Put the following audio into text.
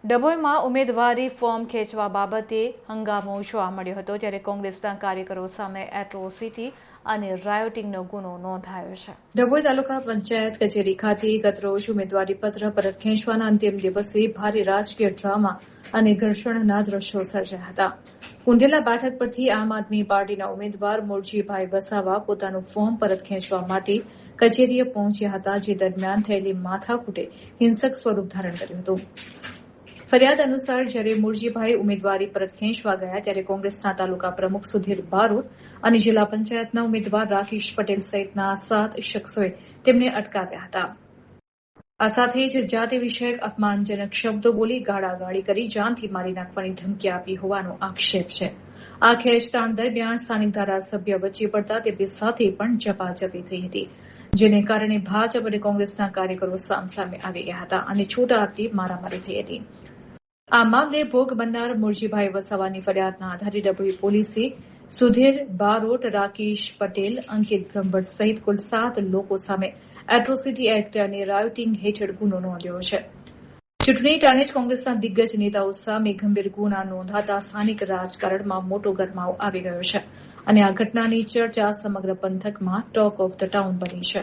ડભોઈમાં ઉમેદવારી ફોર્મ ખેંચવા બાબતે હંગામો જોવા મળ્યો હતો, ત્યારે કોંગ્રેસના કાર્યકરો સામે એટ્રોસિટી અને રાયોટિંગનો ગુનો નોંધાયો છે. ડભોઈ તાલુકા પંચાયત કચેરી ખાતે ગતરોજ ઉમેદવારી પત્ર પરત ખેંચવાના અંતિમ દિવસે ભારે રાજકીય ડ્રામા અને ઘર્ષણના દ્રશ્યો સર્જાયા હતા. કુંઢેલા બેઠક પરથી આમ આદમી પાર્ટીના ઉમેદવાર મૂળજીભાઈ વસાવા પોતાનું ફોર્મ પરત ખેંચવા માટે કચેરીએ પહોંચ્યા હતા, જે દરમિયાન થયેલી માથાકૂટે હિંસક સ્વરૂપ ધારણ કર્યું હતું. ફરિયાદ અનુસાર જ્યારે મૂળજીભાઈ ઉમેદવારી પરત ખેંચવા ગયા ત્યારે કોંગ્રેસના તાલુકા પ્રમુખ સુધીર બારોટ અને જિલ્લા પંચાયતના ઉમેદવાર રાકેશ પટેલ સહિતના 7 શખ્સોએ તેમને અટકાવ્યા હતા. આ સાથે જ જાતિ વિષયક અપમાનજનક શબ્દો બોલી ગાળાગાળી કરી જાનથી મારી નાખવાની ધમકી આપી હોવાનો આક્ષેપ છે. આ ખેંચતાણ દરમિયાન સ્થાનિક ધારાસભ્ય વચ્ચે પડતા તેમની સાથે પણ ઝપાઝપી થઈ હતી, જેને કારણે ભાજપ અને કોંગ્રેસના કાર્યકરો સામસામે આવી ગયા હતા અને છૂટા હાથથી મારામારી થઈ હતી. આ મામલે ભોગ બનનાર મૂળજીભાઈ વસાવાની ફરિયાદના આધારે ડભોઈ પોલીસે સુધીર બારોટ, રાકેશ પટેલ, અંકિત બ્રહ્મભટ્ટ સહિત કુલ 7 લોકો સામે એટ્રોસિટી એક્ટ અને રાયોટિંગ હેઠળ ગુનો નોંધ્યો છે. ચૂંટણી ટાણે જ કોંગ્રેસના દિગ્ગજ નેતાઓ સામે ગંભીર ગુના નોંધાતા સ્થાનિક રાજકારણમાં મોટો ગરમાવો આવી ગયો છે અને આ ઘટનાની ચર્ચા સમગ્ર પંથકમાં ટોક ઓફ ધ ટાઉન બની છે.